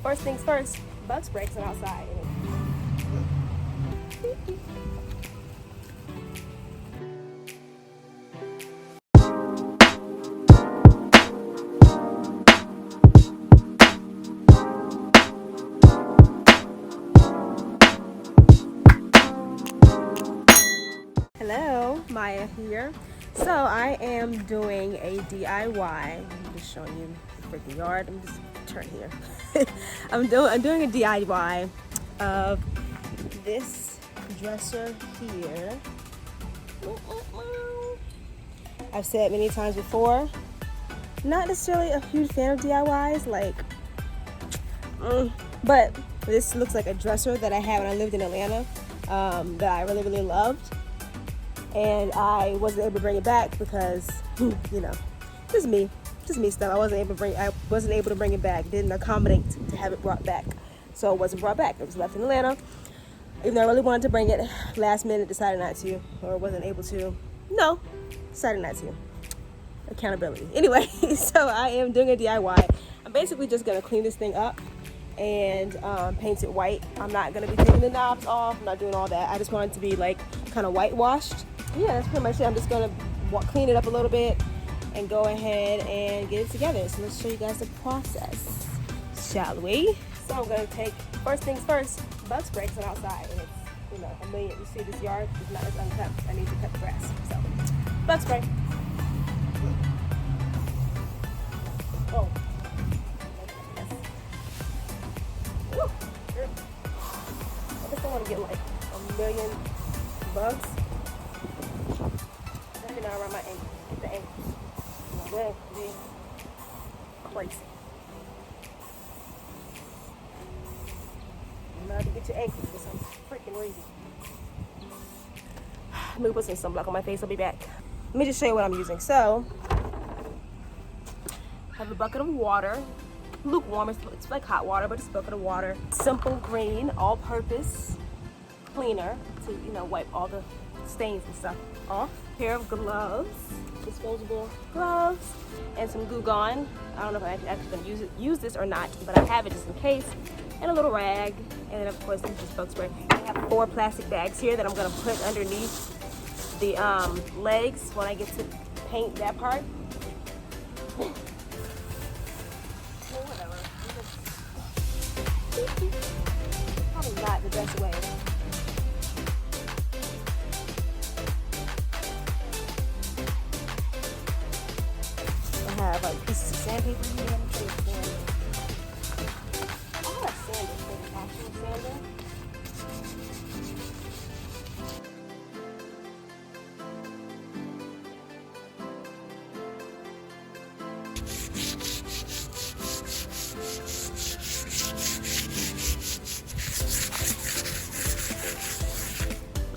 First things first, bug spray because I'm outside. Hello, Maya here. So I am doing a DIY. I'm just showing you the freaking yard. I'm just turn here. I'm doing a DIY of this dresser here. I've said many times before, not necessarily a huge fan of DIYs, but this looks like a dresser that I had when I lived in Atlanta that I really loved, and I wasn't able to bring it back because just me stuff. I wasn't able to bring it back. Didn't accommodate to have it brought back, so it wasn't brought back. It was left in Atlanta. Even though I really wanted to bring it, last minute decided not to, or wasn't able to. No, decided not to. Accountability. Anyway, so I am doing a DIY. I'm basically just gonna clean this thing up and paint it white. I'm not gonna be taking the knobs off. I'm not doing all that. I just want it to be like kind of whitewashed. Yeah, that's pretty much it. I'm just gonna clean it up a little bit and go ahead and get it together. So let's show you guys the process, shall we? So I'm gonna take, first things first, bug spray because I'm outside and it's a million. You see this yard is not as unkept. I need to cut the grass. So bug spray. Oh. Woo. I just don't want to get like a million bugs. Maybe not around my ankle, the ankles. Well, be crazy. I'm not to get your ankles for some freaking reason. Let me put some sunblock on my face. I'll be back. Let me just show you what I'm using. So, I have a bucket of water, lukewarm. It's like hot water, but it's a bucket of water. Simple Green, all-purpose cleaner to wipe all the stains and stuff off. Pair of gloves, disposable gloves, and some Goo Gone. I don't know if I'm actually going to use this or not, but I have it just in case. And a little rag, and then of course this is just bug spray. I have 4 plastic bags here that I'm going to put underneath the legs when I get to paint that part. Whatever. Probably not the best way. I have like pieces of sandpaper here. I'm sure it's sand. I have a sander for the actual sander.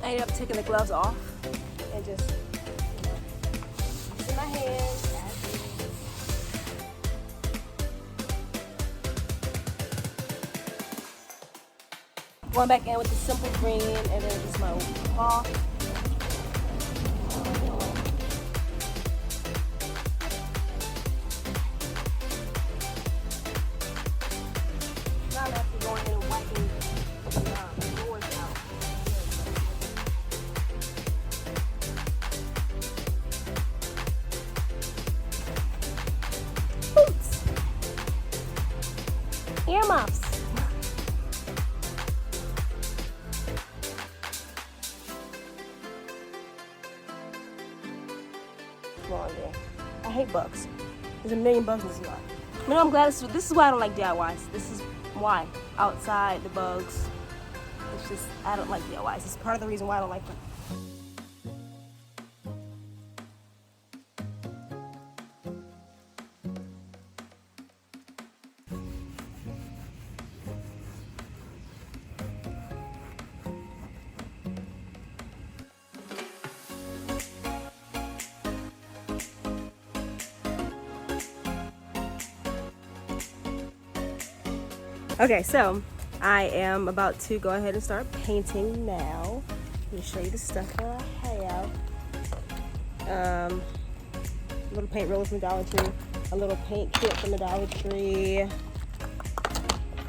I ended up taking the gloves off and just in my hands. Going back in with the Simple Green and then just my cloth. Now I'm actually going in and wiping the doors out. Boots. Earmuffs. I hate bugs. There's a million bugs in this yard. I'm glad this is why I don't like DIYs. This is why. Outside, the bugs. It's just, I don't like DIYs. It's part of the reason why I don't like them. Okay, so I am about to go ahead and start painting now. Let me show you the stuff that I have. A little paint roller from the Dollar Tree, a little paint kit from the Dollar Tree,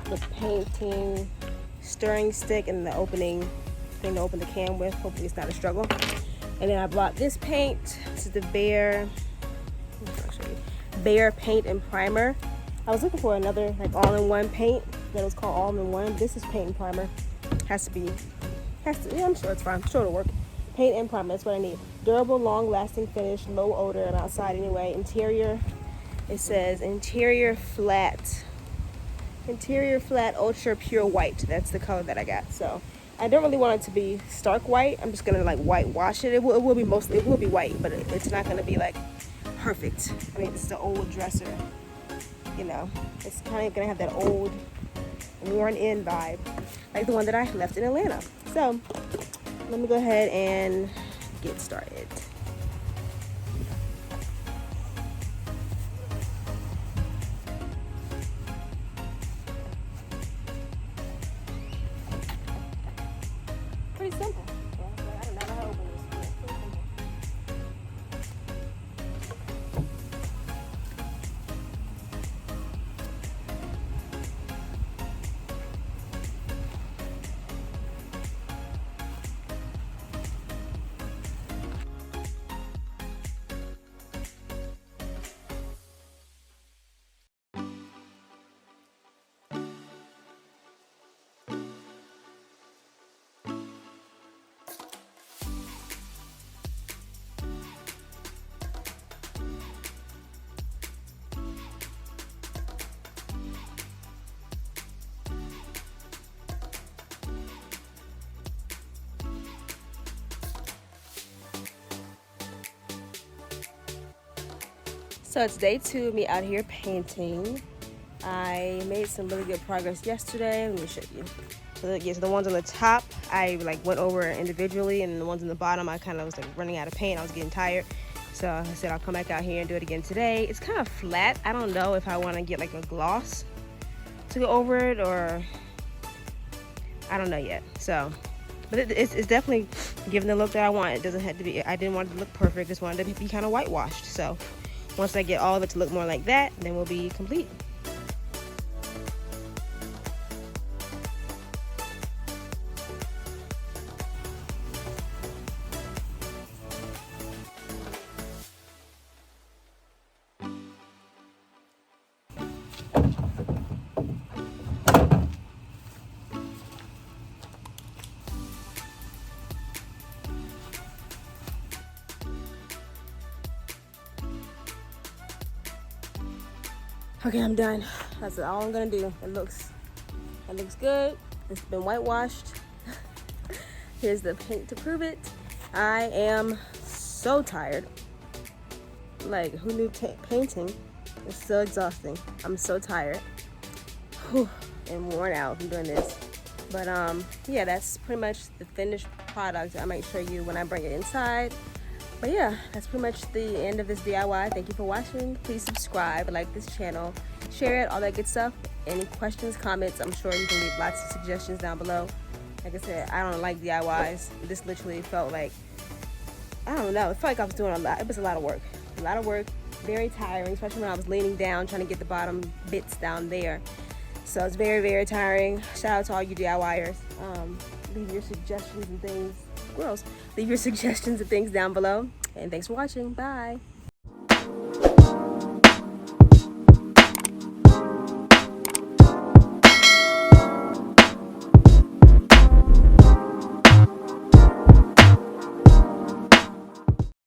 the painting stirring stick and the opening thing to open the can with. Hopefully it's not a struggle. And then I bought this paint. This is the Behr paint and primer. I was looking for another like all-in-one paint that was called all-in-one. This is paint and primer. Yeah, I'm sure it's fine. I'm sure it'll work. Paint and primer, that's what I need. Durable, long-lasting finish, low odor. I'm outside anyway. Interior, it says interior flat ultra pure white. That's the color that I got. So I don't really want it to be stark white. I'm just gonna like whitewash it. It will be white, but it's not gonna be like perfect. I mean, this is the old dresser. You know, it's kind of gonna have that old, worn-in vibe, like the one that I left in Atlanta. So let me go ahead and get started. Pretty simple. I don't know how to open this. Pretty simple. So it's day 2 of me out here painting. I made some really good progress yesterday. Let me show you. So the ones on the top, I like went over individually, and the ones on the bottom, I kind of was like running out of paint. I was getting tired. So I said I'll come back out here and do it again today. It's kind of flat. I don't know if I want to get like a gloss to go over it, or I don't know yet. So, but it's definitely giving the look that I want. It doesn't have to be, I didn't want it to look perfect. Just wanted it to be kind of whitewashed. So once I get all of it to look more like that, then we'll be complete. Okay, I'm done. That's all I'm gonna do. It looks good. It's been whitewashed. Here's the paint to prove it. I am so tired. Like, who knew painting is so exhausting? I'm so tired. Whew, and worn out from doing this. But yeah, that's pretty much the finished product. I might show you when I bring it inside. But yeah, that's pretty much the end of this DIY. Thank you for watching. Please subscribe, like this channel, share it, all that good stuff. Any questions, comments, I'm sure you can leave lots of suggestions down below. Like I said, I don't like DIYs. This literally felt like, I don't know, it felt like I was doing a lot. It was a lot of work. A lot of work, very tiring, especially when I was leaning down trying to get the bottom bits down there. So it's very, very tiring. Shout out to all you DIYers. Leave your suggestions and things. Leave your suggestions and things down below. And thanks for watching. Bye.